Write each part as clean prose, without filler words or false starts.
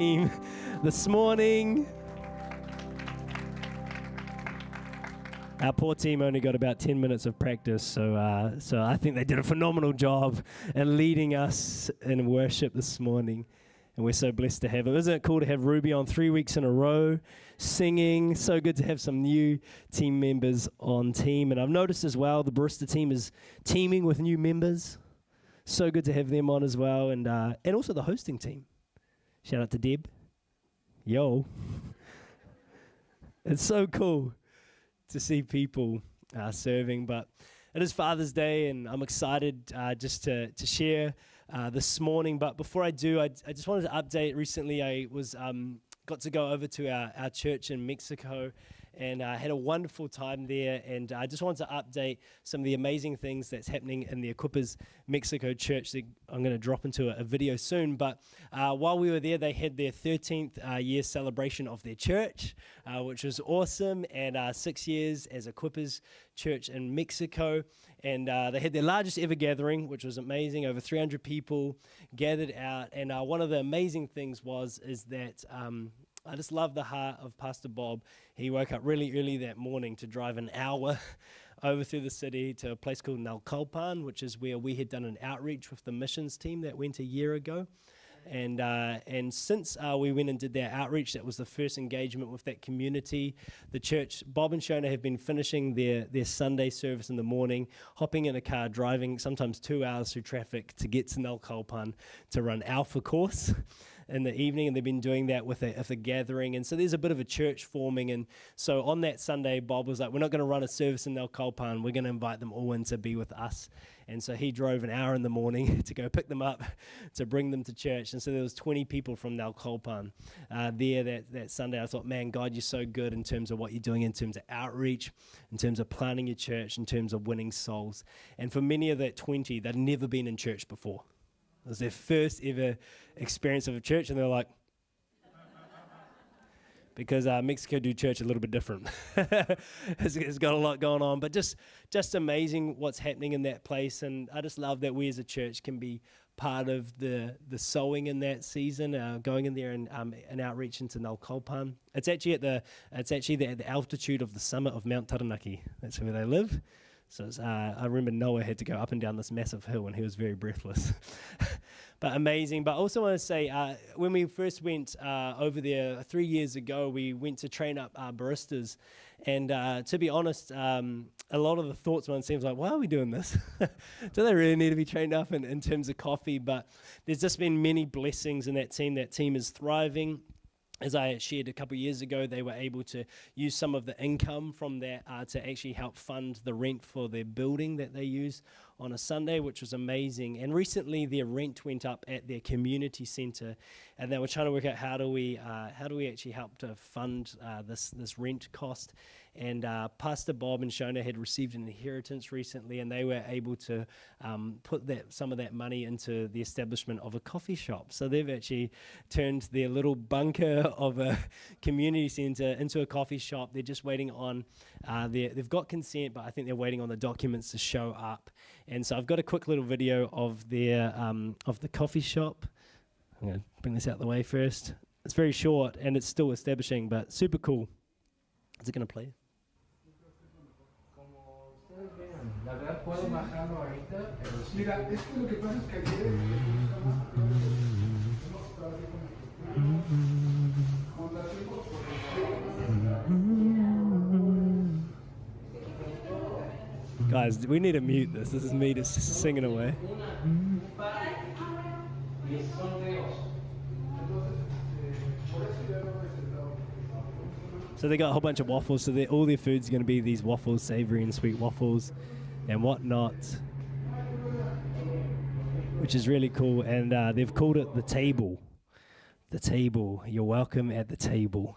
team this morning. Our poor team only got about 10 minutes of practice, so I think they did a phenomenal job in leading us in worship this morning. And we're so blessed to have them. Isn't it cool to have Ruby on 3 weeks in a row, singing? So good to have some new team members on team. And I've noticed as well, the barista team is teaming with new members. So good to have them on as well. And also the hosting team. Shout out to Deb. Yo. It's so cool to see people serving. But it is Father's Day, and I'm excited just to share this morning. But before I do, I just wanted to update. Recently, I was got to go over to our church in Mexico, and I had a wonderful time there. And I just wanted to update some of the amazing things that's happening in the Equippers Mexico church that I'm going to drop into a video soon. But while we were there, they had their 13th year celebration of their church, which was awesome, and 6 years as Equippers Church in Mexico. And they had their largest ever gathering, which was amazing. Over 300 people gathered out. And one of the amazing things is that I just love the heart of Pastor Bob. He woke up really early that morning to drive an hour over through the city to a place called Naucalpan, which is where we had done an outreach with the missions team that went a year ago. And since we went and did that outreach, that was the first engagement with that community. The church, Bob and Shona, have been finishing their Sunday service in the morning, hopping in a car, driving sometimes 2 hours through traffic to get to Naucalpan to run Alpha course in the evening, and they've been doing that with a gathering. And so there's a bit of a church forming. And so on that Sunday, Bob was like, we're not going to run a service in Naucalpan. We're going to invite them all in to be with us. And so he drove an hour in the morning to go pick them up, to bring them to church. And so there was 20 people from Naucalpan there that Sunday. I thought, man, God, you're so good in terms of what you're doing, in terms of outreach, in terms of planting your church, in terms of winning souls. And for many of that 20, they'd never been in church before. It was their first ever experience of a church, and they're like, because Mexico do church a little bit different. It's got a lot going on, but just amazing what's happening in that place. And I just love that we as a church can be part of the sowing in that season, going in there and outreach into Naucalpan. It's actually at the altitude of the summit of Mount Taranaki. That's where they live. So I remember Noah had to go up and down this massive hill, and he was very breathless. But amazing. But I also want to say, when we first went over there 3 years ago, we went to train up our baristas. And to be honest, a lot of the thoughts one seems like, why are we doing this? Do they really need to be trained up in terms of coffee? But there's just been many blessings in that team. That team is thriving. As I shared a couple of years ago, they were able to use some of the income from that to actually help fund the rent for their building that they use on a Sunday, which was amazing. And recently, their rent went up at their community centre, and they were trying to work out how do we actually help to fund this rent cost. And Pastor Bob and Shona had received an inheritance recently, and they were able to put some of that money into the establishment of a coffee shop. So they've actually turned their little bunker of a community centre into a coffee shop. They're just waiting on they've got consent, but I think they're waiting on the documents to show up. And so I've got a quick little video of their of the coffee shop. I'm going to bring this out the way first. It's very short, and it's still establishing, but super cool. Is it going to play? La verdad puedo bajarlo ahorita. Mira, es que lo que pasa es que ayer Guys, we need to mute this. This is me just singing away. So they got a whole bunch of waffles. So all their food's going to be these waffles, savory and sweet waffles and whatnot, which is really cool. And they've called it the table. The table. You're welcome at the table.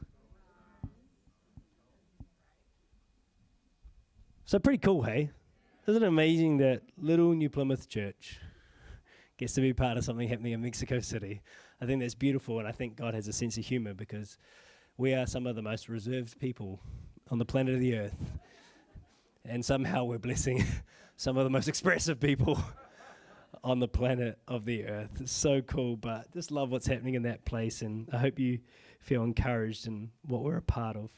So pretty cool, hey? Isn't it amazing that little New Plymouth Church gets to be part of something happening in Mexico City? I think that's beautiful, and I think God has a sense of humor because we are some of the most reserved people on the planet of the earth. And somehow we're blessing some of the most expressive people on the planet of the earth. It's so cool, but just love what's happening in that place, and I hope you feel encouraged in what we're a part of.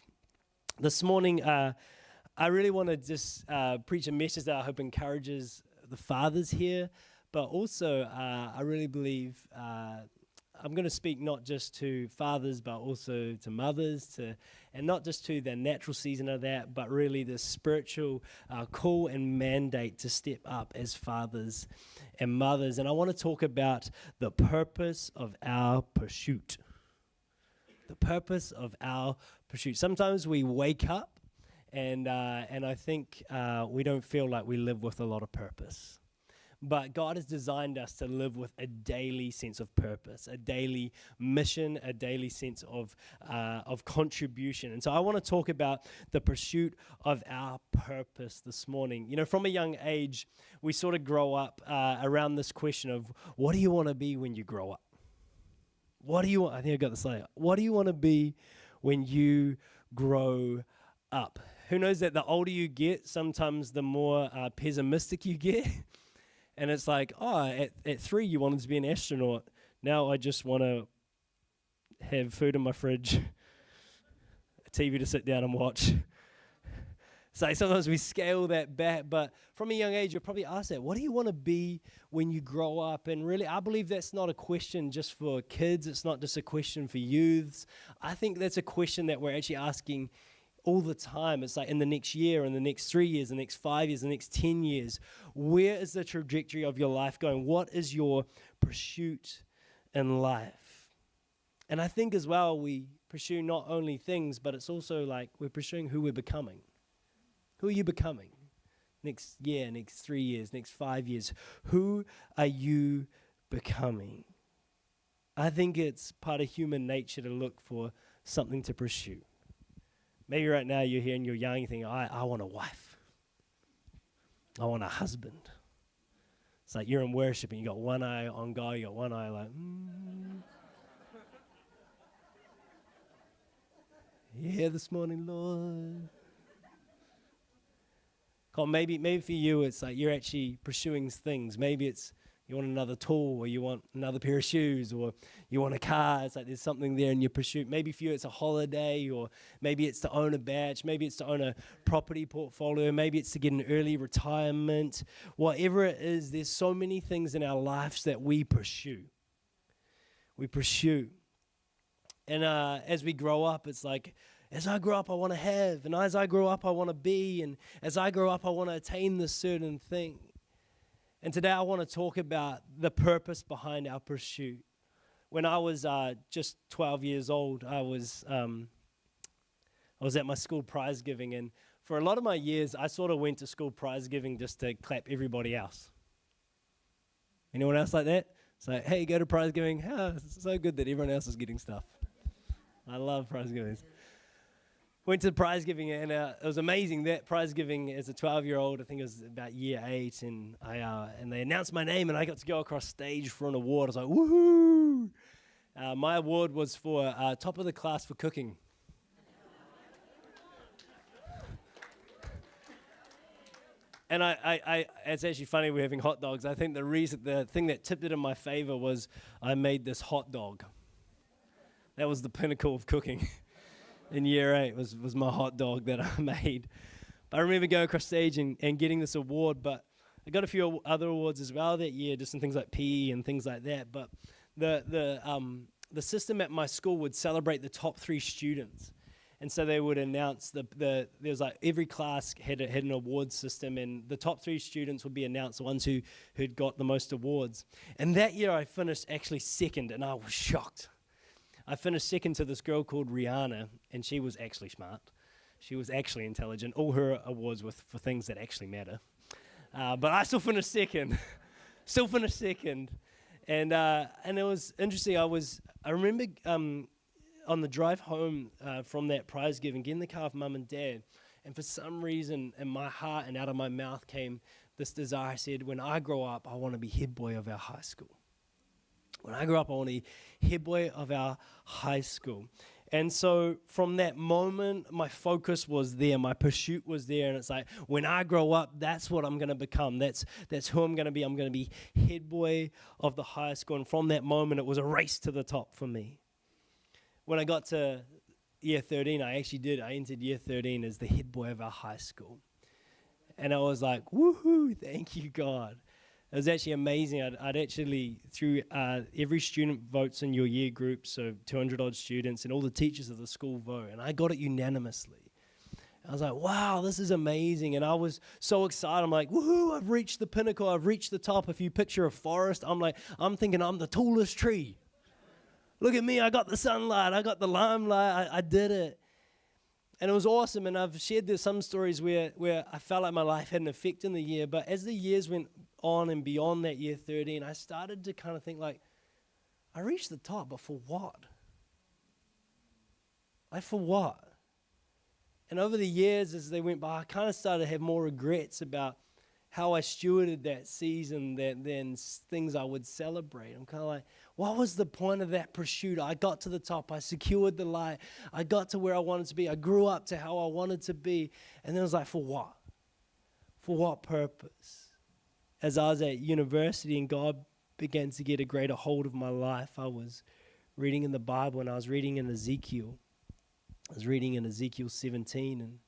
This morning, I really want to just preach a message that I hope encourages the fathers here, but also I really believe I'm going to speak not just to fathers, but also to mothers, and not just to the natural season of that, but really the spiritual call and mandate to step up as fathers and mothers. And I want to talk about the purpose of our pursuit. The purpose of our pursuit. Sometimes we wake up and I think we don't feel like we live with a lot of purpose. But God has designed us to live with a daily sense of purpose, a daily mission, a daily sense of contribution. And so I want to talk about the pursuit of our purpose this morning. You know, from a young age, we sort of grow up around this question of, what do you want to be when you grow up? What do you want? I think I got this later. What do you want to be when you grow up? Who knows that the older you get, sometimes the more pessimistic you get. And it's like, at 3 you wanted to be an astronaut. Now I just want to have food in my fridge, a TV to sit down and watch. So sometimes we scale that back, but from a young age, you'll probably ask that, what do you want to be when you grow up? And really, I believe that's not a question just for kids. It's not just a question for youths. I think that's a question that we're actually asking all the time. It's like in the next year, in the next 3 years, the next 5 years, the next 10 years, where is the trajectory of your life going? What is your pursuit in life? And I think as well, we pursue not only things, but it's also like we're pursuing who we're becoming. Who are you becoming? Next year, next 3 years, next 5 years. Who are you becoming? I think it's part of human nature to look for something to pursue. Maybe right now you're here and you're young, you think, I want a wife. I want a husband. It's like you're in worship and you got one eye on God, you got one eye like, Yeah, this morning, Lord. Or maybe for you it's like you're actually pursuing things. Maybe it's you want another tool, or you want another pair of shoes, or you want a car. It's like there's something there in your pursuit. Maybe for you it's a holiday, or maybe it's to own a badge. Maybe it's to own a property portfolio. Maybe it's to get an early retirement. Whatever it is, there's so many things in our lives that we pursue. We pursue. And as we grow up, it's like, as I grow up, I want to have. And as I grow up, I want to be. And as I grow up, I want to attain this certain thing. And today I want to talk about the purpose behind our pursuit. When I was just 12 years old, I was at my school prize giving, and for a lot of my years, I sort of went to school prize giving just to clap everybody else. Anyone else like that? It's like, hey, go to prize giving. It's so good that everyone else is getting stuff. I love prize giving. Went to prize giving, and it was amazing. That prize giving as a 12-year-old, I think it was about year 8, and they announced my name, and I got to go across stage for an award. I was like, woohoo! My award was for top of the class for cooking. And it's actually funny we're having hot dogs. I think the thing that tipped it in my favor was I made this hot dog. That was the pinnacle of cooking. In year 8 was my hot dog that I made. But I remember going across stage and getting this award, but I got a few other awards as well that year, just in things like PE and things like that. But the system at my school would celebrate the top 3 students. And so they would announce there was like every class had an award system, and the top 3 students would be announced, the ones who'd got the most awards. And that year I finished actually second, and I was shocked. I finished second to this girl called Rihanna, and she was actually smart. She was actually intelligent. All her awards were for things that actually matter. But I still finished second. And it was interesting. I remember on the drive home from that prize giving, getting in the car with Mum and Dad, and for some reason in my heart and out of my mouth came this desire. I said, when I grow up, I want to be head boy of our high school. When I grow up, I want to be head boy of our high school. And so from that moment, my focus was there, my pursuit was there, and it's like, when I grow up, that's what I'm going to become. That's who I'm going to be. I'm going to be head boy of the high school. And from that moment, it was a race to the top for me. When I got to year 13, I entered year 13 as the head boy of our high school. And I was like, woohoo, thank you, God. It was actually amazing. I'd actually, through every student votes in your year group, so 200 odd students, and all the teachers of the school vote, and I got it unanimously. I was like, wow, this is amazing. And I was so excited. I'm like, woohoo, I've reached the pinnacle. I've reached the top. If you picture a forest, I'm thinking I'm the tallest tree. Look at me, I got the sunlight, I got the limelight, I did it. And it was awesome, and I've shared some stories where I felt like my life had an effect in the year, but as the years went on and beyond that year 13, I started to kind of think like, I reached the top, but for what? Like, for what? And over the years, as they went by, I kind of started to have more regrets about how I stewarded that season than things I would celebrate. I'm kind of like, what was the point of that pursuit? I got to the top. I secured the light. I got to where I wanted to be. I grew up to how I wanted to be. And then I was like, for what? For what purpose? As I was at university and God began to get a greater hold of my life, I was reading in the Bible, and I was reading in Ezekiel. I was reading in Ezekiel 17, and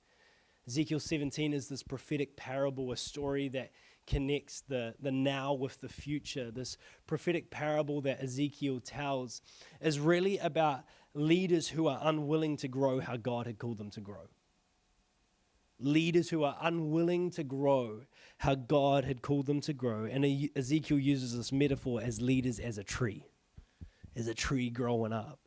Ezekiel 17 is this prophetic parable, a story that connects the now with the future. This prophetic parable that Ezekiel tells is really about leaders who are unwilling to grow how God had called them to grow. Leaders who are unwilling to grow how God had called them to grow. And Ezekiel uses this metaphor as leaders as a tree growing up.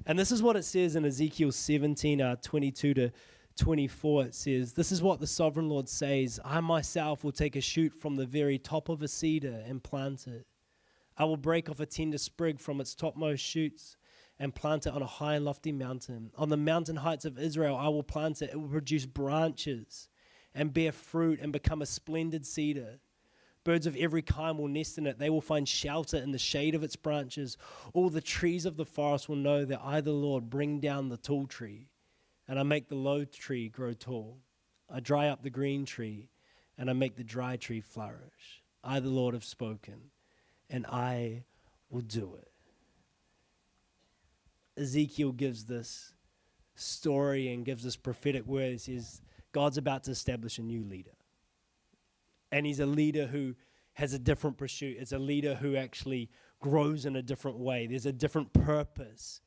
And this is what it says in Ezekiel 17, 22 to 24, it says, "This is what the sovereign Lord says, I myself will take a shoot from the very top of a cedar and plant it. I will break off a tender sprig from its topmost shoots and plant it on a high and lofty mountain. On the mountain heights of Israel I will plant it. It will produce branches and bear fruit and become a splendid cedar. Birds of every kind will nest in it. They will find shelter in the shade of its branches. All the trees of the forest will know that I, the Lord, bring down the tall tree, and I make the low tree grow tall. I dry up the green tree, and I make the dry tree flourish. I, the Lord, have spoken, and I will do it." Ezekiel gives this story and gives this prophetic word. He says, God's about to establish a new leader. And he's a leader who has a different pursuit. It's a leader who actually grows in a different way. There's a different purpose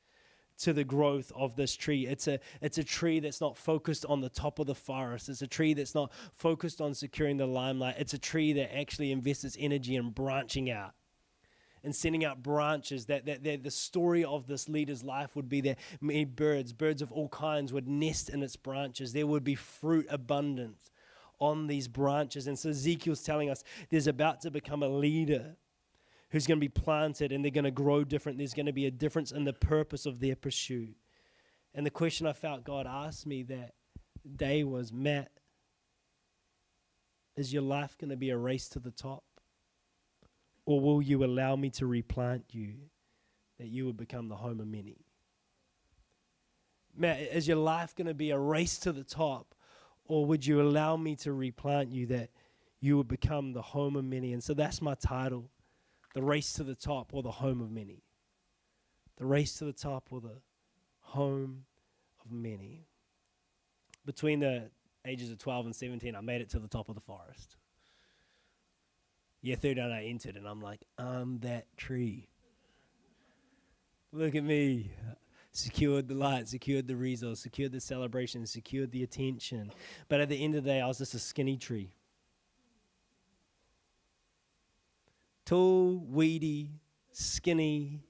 to the growth of this tree. It's a tree that's not focused on the top of the forest. It's a tree that's not focused on securing the limelight. It's a tree that actually invests its energy in branching out and sending out branches. That the story of this leader's life would be that many birds of all kinds would nest in its branches. There would be fruit abundant on these branches. And so Ezekiel's telling us there's about to become a leader who's going to be planted, and they're going to grow different. There's going to be a difference in the purpose of their pursuit. And the question I felt God asked me that day was, Matt, is your life going to be a race to the top? Or will you allow me to replant you, that you would become the home of many? Matt, is your life going to be a race to the top? Or would you allow me to replant you, that you would become the home of many? And so that's my title, The Race to the Top, or the Home of Many. The race to the top, or the home of many. Between the ages of 12 and 17, I made it to the top of the forest. Year 13, I entered, and I'm like, I'm that tree. Look at me. Secured the light, secured the resource, secured the celebration, secured the attention. But at the end of the day, I was just a skinny tree. Tall, weedy, skinny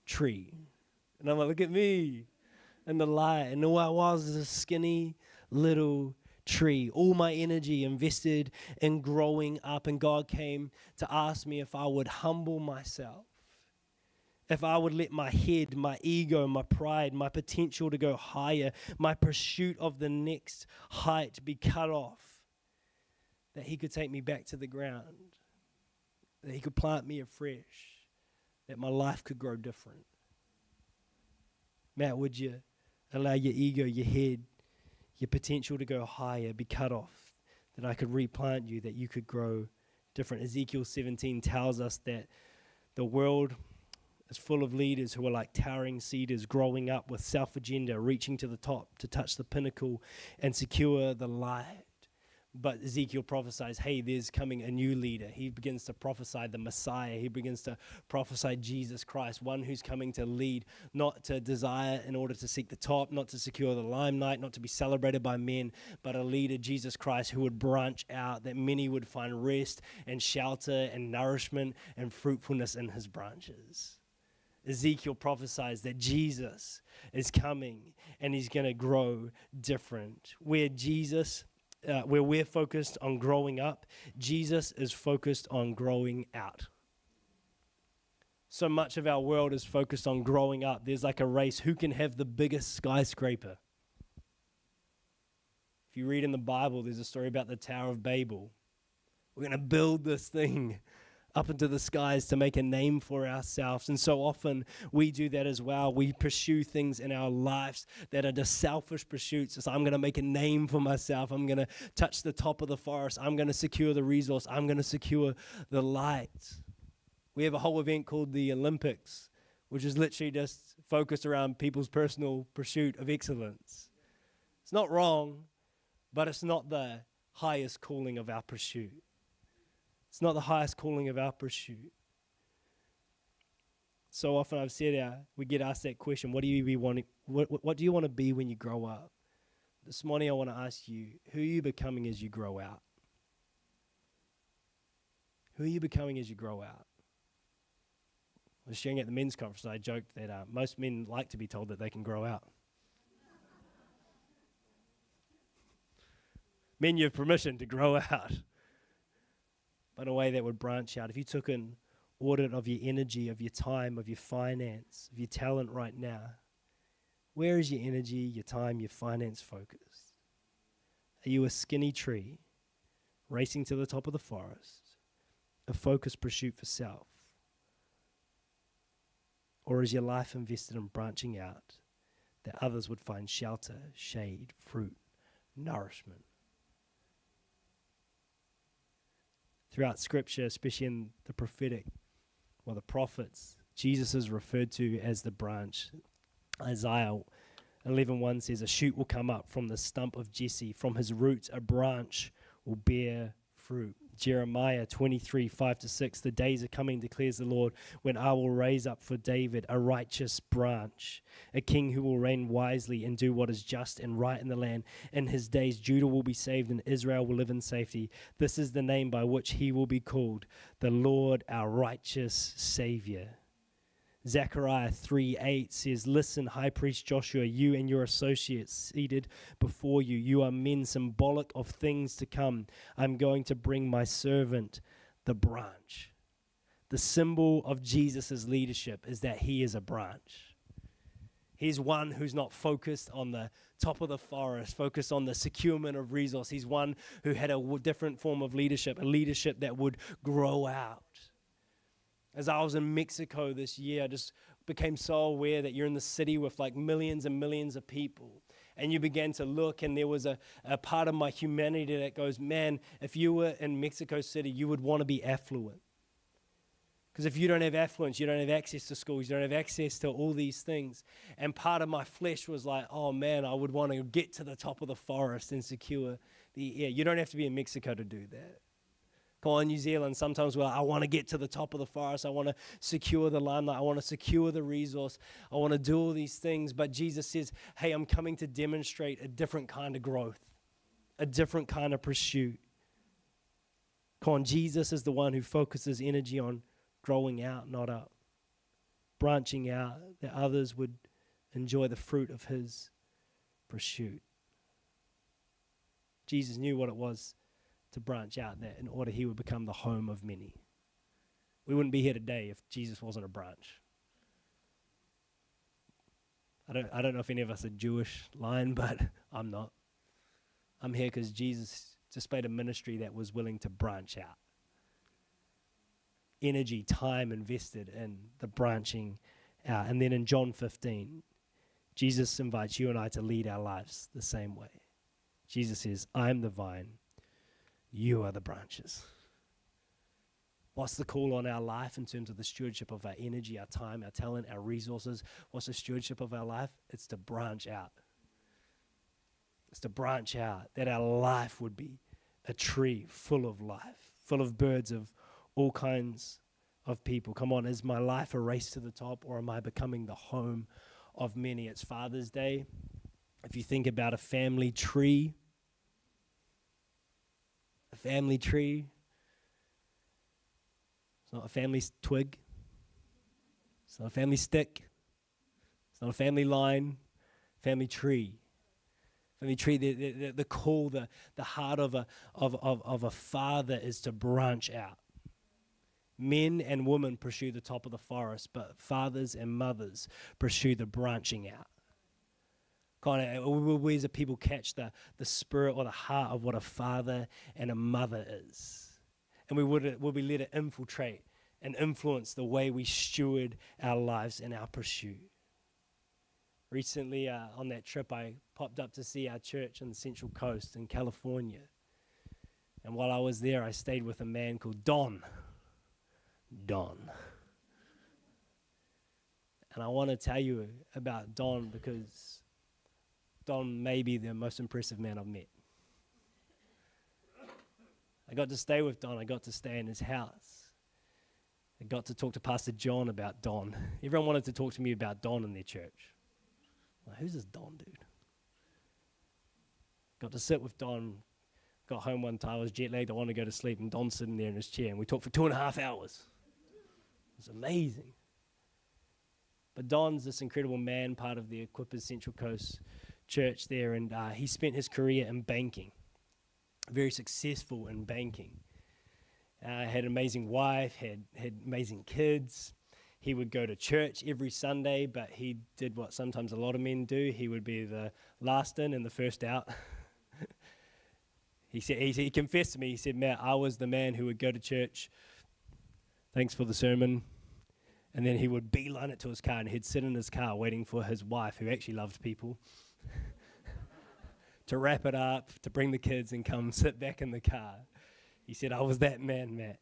tree. And I'm like, look at me. And the light. And all I was a skinny little tree. All my energy invested in growing up. And God came to ask me if I would humble myself. If I would let my head, my ego, my pride, my potential to go higher, my pursuit of the next height be cut off, that he could take me back to the ground, that he could plant me afresh, that my life could grow different. Matt, would you allow your ego, your head, your potential to go higher be cut off, that I could replant you, that you could grow different. Ezekiel 17 tells us that the world is full of leaders who are like towering cedars, growing up with self-agenda, reaching to the top to touch the pinnacle and secure the light. But Ezekiel prophesies, hey, there's coming a new leader. He begins to prophesy the Messiah. He begins to prophesy Jesus Christ, one who's coming to lead, not to desire in order to seek the top, not to secure the limelight, not to be celebrated by men, but a leader, Jesus Christ, who would branch out, that many would find rest and shelter and nourishment and fruitfulness in his branches. Ezekiel prophesies that Jesus is coming and he's going to grow different. Where we're focused on growing up, Jesus is focused on growing out. So much of our world is focused on growing up. There's like a race. Who can have the biggest skyscraper? If you read in the Bible, there's a story about the Tower of Babel. We're going to build this thing up into the skies to make a name for ourselves. And so often we do that as well. We pursue things in our lives that are just selfish pursuits. It's I'm going to make a name for myself. I'm going to touch the top of the forest. I'm going to secure the resource. I'm going to secure the light. We have a whole event called the Olympics, which is literally just focused around people's personal pursuit of excellence. It's not wrong, but it's not the highest calling of our pursuit. It's not the highest calling of our pursuit. So often I've said we get asked that question, what do you want to be when you grow up? This morning I want to ask you, who are you becoming as you grow out? Who are you becoming as you grow out? I was sharing at the men's conference, I joked that most men like to be told that they can grow out. Men, you have permission to grow out, but in a way that would branch out. If you took an audit of your energy, of your time, of your finance, of your talent right now, where is your energy, your time, your finance focused? Are you a skinny tree racing to the top of the forest, a focused pursuit for self? Or is your life invested in branching out that others would find shelter, shade, fruit, nourishment? Throughout Scripture, especially in the prophetic, the prophets, Jesus is referred to as the branch. Isaiah 11:1 says, a shoot will come up from the stump of Jesse. From his roots, a branch will bear fruit. Jeremiah 23:5-6, the days are coming, declares the Lord, when I will raise up for David a righteous branch, a king who will reign wisely and do what is just and right in the land. In his days, Judah will be saved and Israel will live in safety. This is the name by which he will be called, the Lord our righteous Savior. Zechariah 3:8 says, listen, High Priest Joshua, you and your associates seated before you, you are men symbolic of things to come. I'm going to bring my servant, the branch. The symbol of Jesus' leadership is that he is a branch. He's one who's not focused on the top of the forest, focused on the securement of resource. He's one who had a different form of leadership, a leadership that would grow out. As I was in Mexico this year, I just became so aware that you're in the city with like millions and millions of people. And you began to look, and there was a part of my humanity that goes, man, if you were in Mexico City, you would want to be affluent. Because if you don't have affluence, you don't have access to schools, you don't have access to all these things. And part of my flesh was like, oh man, I would want to get to the top of the forest and secure the air. You don't have to be in Mexico to do that. Come on, New Zealand, sometimes I want to get to the top of the forest. I want to secure the limelight. I want to secure the resource. I want to do all these things. But Jesus says, hey, I'm coming to demonstrate a different kind of growth, a different kind of pursuit. Come on, Jesus is the one who focuses energy on growing out, not up, branching out, that others would enjoy the fruit of his pursuit. Jesus knew what it was to branch out, that in order he would become the home of many. We wouldn't be here today if Jesus wasn't a branch. I don't know if any of us are Jewish line, but I'm not. I'm here because Jesus displayed a ministry that was willing to branch out. Energy, time invested in the branching out. And then in John 15, Jesus invites you and I to lead our lives the same way. Jesus says, I am the vine, you are the branches. What's the call on our life in terms of the stewardship of our energy, our time, our talent, our resources? What's the stewardship of our life? It's to branch out. It's to branch out, that our life would be a tree full of life, full of birds of all kinds of people. Come on, is my life a race to the top, or am I becoming the home of many? It's Father's Day. If you think about a family tree, it's not a family twig. It's not a family stick. It's not a family line. Family tree. Family tree. The call, the heart of a father is to branch out. Men and women pursue the top of the forest, but fathers and mothers pursue the branching out. Kind of, we as a people catch the spirit or the heart of what a father and a mother is. And will be let it infiltrate and influence the way we steward our lives and our pursuit. Recently, on that trip, I popped up to see our church on the Central Coast in California. And while I was there, I stayed with a man called Don. And I want to tell you about Don because Don may be the most impressive man I've met. I got to stay with Don. I got to stay in his house. I got to talk to Pastor John about Don. Everyone wanted to talk to me about Don in their church. Like, who's this Don dude? Got to sit with Don. Got home one time. I was jet lagged. I wanted to go to sleep, and Don's sitting there in his chair, and we talked for 2.5 hours. It was amazing. But Don's this incredible man, part of the Equippers Central Coast Church there, and he spent his career in banking. Very successful in banking. Had an amazing wife, had amazing kids. He would go to church every Sunday, but he did what sometimes a lot of men do. He would be the last in and the first out. He confessed to me, he said, Matt, I was the man who would go to church, thanks for the sermon, and then he would beeline it to his car, and he'd sit in his car waiting for his wife, who actually loved people, to wrap it up, to bring the kids and come sit back in the car. He said, I was that man, Matt.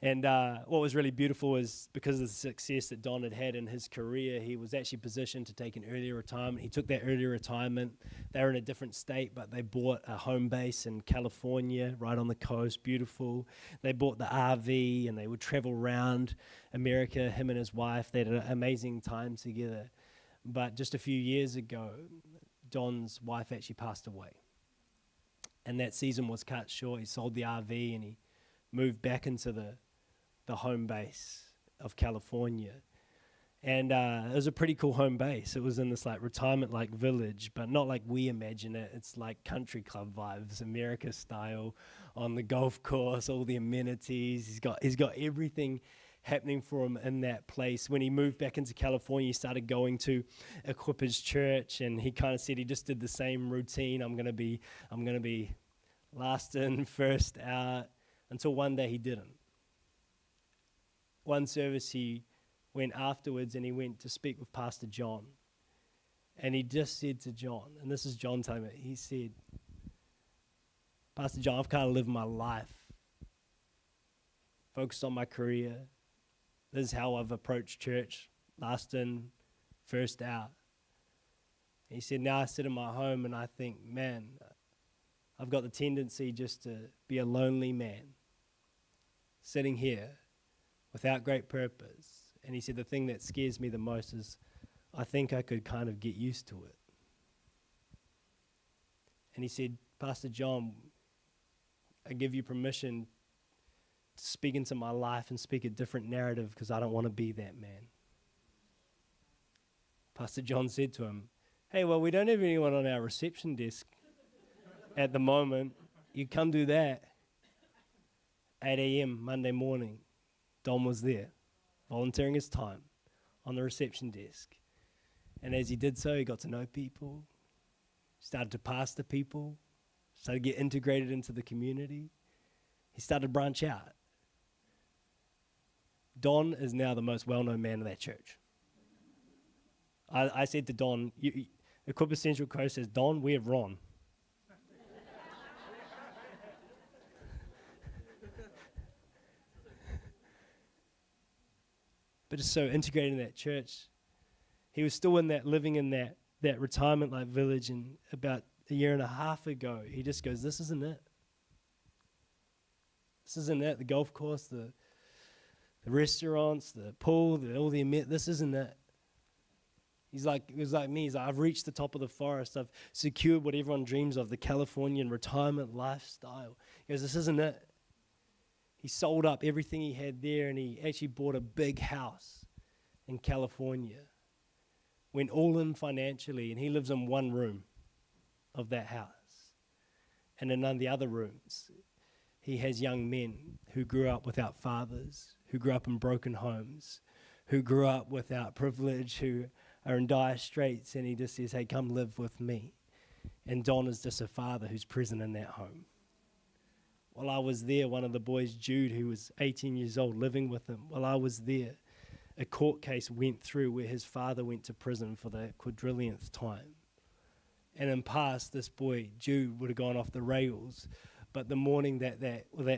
And what was really beautiful is because of the success that Don had had in his career, he was actually positioned to take an early retirement. He took that early retirement. They were in a different state, but they bought a home base in California, right on the coast, beautiful. They bought the RV, and they would travel around America, him and his wife. They had an amazing time together. But just a few years ago, Don's wife actually passed away. And that season was cut short. He sold the RV, and he moved back into the home base of California. And it was a pretty cool home base. It was in this like retirement-like village, but not like we imagine it. It's like country club vibes, America style, on the golf course, all the amenities. He's got everything happening for him in that place. When he moved back into California, he started going to Equippers Church, and he kind of said he just did the same routine. I'm gonna be last in, first out, until one day he didn't. One service he went afterwards, and he went to speak with Pastor John. And he just said to John, and this is John telling me, he said, Pastor John, I've kind of lived my life, focused on my career. This is how I've approached church, last in, first out. And he said, now I sit in my home and I think, man, I've got the tendency just to be a lonely man, sitting here without great purpose. And he said, the thing that scares me the most is I think I could kind of get used to it. And he said, Pastor John, I give you permission to speak into my life and speak a different narrative because I don't want to be that man. Pastor John said to him, hey, well, we don't have anyone on our reception desk at the moment. You come do that. 8 a.m. Monday morning, Don was there, volunteering his time on the reception desk. And as he did so, he got to know people, started to pastor people, started to get integrated into the community. He started to branch out. Don is now the most well-known man of that church. I said to Don, Equipa Central Coast says, Don, we have Ron. But just so integrated in that church. He was still living in that retirement like village, and about a year and a half ago, he just goes, this isn't it. This isn't it. The golf course, the restaurants, the pool, all the this isn't it. He was like me. He's like, I've reached the top of the forest. I've secured what everyone dreams of, the Californian retirement lifestyle. He goes, this isn't it. He sold up everything he had there, and he actually bought a big house in California. Went all in financially, and he lives in one room of that house. And in none of the other rooms, he has young men who grew up without fathers, who grew up in broken homes, who grew up without privilege, who are in dire straits, and he just says, hey, come live with me. And Don is just a father who's present in that home. While I was there, one of the boys, Jude, who was 18 years old, living with him, while I was there, a court case went through where his father went to prison for the quadrillionth time. And in past, this boy, Jude, would have gone off the rails. But the morning that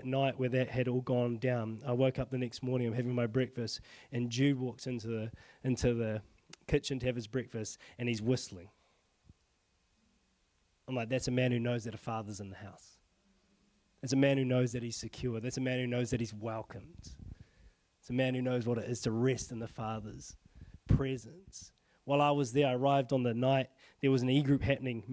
night where that had all gone down, I woke up the next morning, I'm having my breakfast, and Jude walks into the kitchen to have his breakfast, and he's whistling. I'm like, that's a man who knows that a father's in the house. That's a man who knows that he's secure. That's a man who knows that he's welcomed. It's a man who knows what it is to rest in the Father's presence. While I was there, I arrived on the night. There was an e-group happening,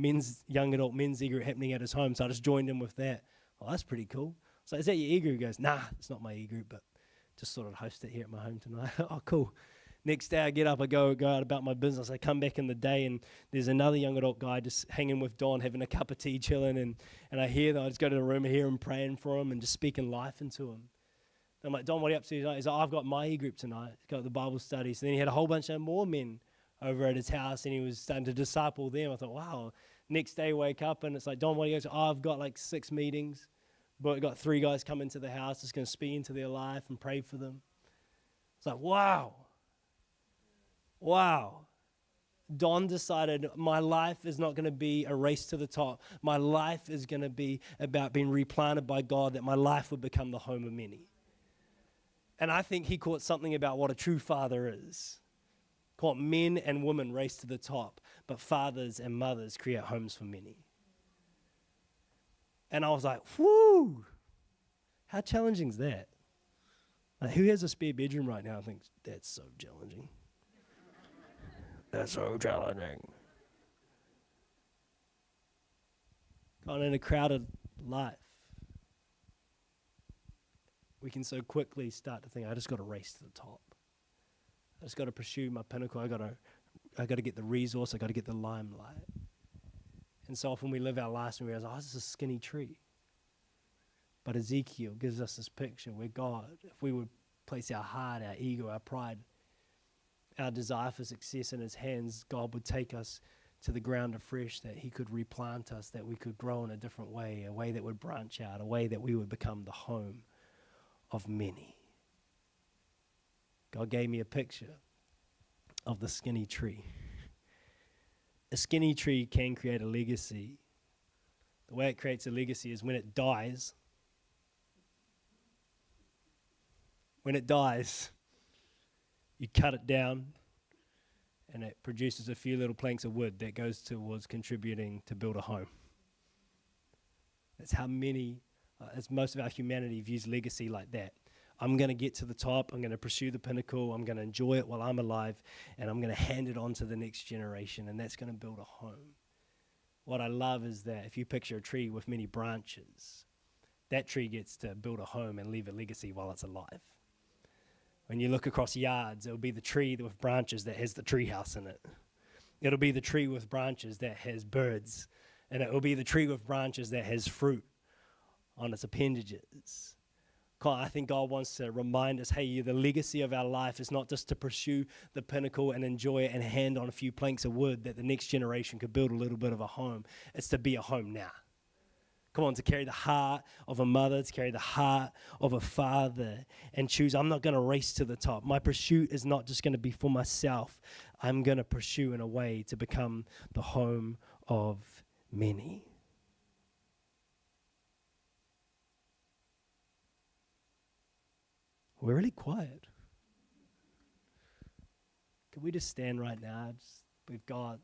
young adult men's e-group happening at his home, so I just joined in with that. Oh, that's pretty cool. So is that your e-group? He goes, nah, it's not my e-group, but just sort of host it here at my home tonight. Oh, cool. Next day I get up, I go out about my business. I come back in the day, and there's another young adult guy just hanging with Don, having a cup of tea, chilling, and I hear that. I just go to the room, I hear him praying for him and just speaking life into him. I'm like, Don, what are you up to tonight? He's like, I've got my e-group tonight. He's got the Bible study. So then he had a whole bunch of more men over at his house, and he was starting to disciple them. I thought, wow. Next day, wake up, and it's like, Don, what are you going to do? I've got like 6 meetings, but I've got 3 guys come into the house, just going to speak into their life and pray for them. It's like, wow. Wow. Don decided my life is not going to be a race to the top. My life is going to be about being replanted by God, that my life would become the home of many. And I think he caught something about what a true father is. Caught men and women race to the top, but fathers and mothers create homes for many. And I was like, whoo, how challenging is that? Like, who has a spare bedroom right now and thinks, that's so challenging? That's so challenging. God, in a crowded life, we can so quickly start to think, I just got to race to the top. I just got to pursue my pinnacle. I got to get the resource. I got to get the limelight. And so often we live our lives and we realize, this is a skinny tree. But Ezekiel gives us this picture where God, if we would place our heart, our ego, our pride, our desire for success in his hands, God would take us to the ground afresh, that he could replant us, that we could grow in a different way, a way that would branch out, a way that we would become the home of many. God gave me a picture of the skinny tree. A skinny tree can create a legacy. The way it creates a legacy is when it dies. When it dies, you cut it down, and it produces a few little planks of wood that goes towards contributing to build a home. That's how as most of our humanity views legacy like that. I'm going to get to the top, I'm going to pursue the pinnacle, I'm going to enjoy it while I'm alive, and I'm going to hand it on to the next generation, and that's going to build a home. What I love is that if you picture a tree with many branches, that tree gets to build a home and leave a legacy while it's alive. When you look across yards, it'll be the tree with branches that has the tree house in it. It'll be the tree with branches that has birds, and it will be the tree with branches that has fruit on its appendages. I think God wants to remind us, hey, the legacy of our life is not just to pursue the pinnacle and enjoy it and hand on a few planks of wood that the next generation could build a little bit of a home. It's to be a home now. Come on, to carry the heart of a mother, to carry the heart of a father, and choose, I'm not going to race to the top. My pursuit is not just going to be for myself. I'm going to pursue in a way to become the home of many. We're really quiet. Can we just stand right now? We've got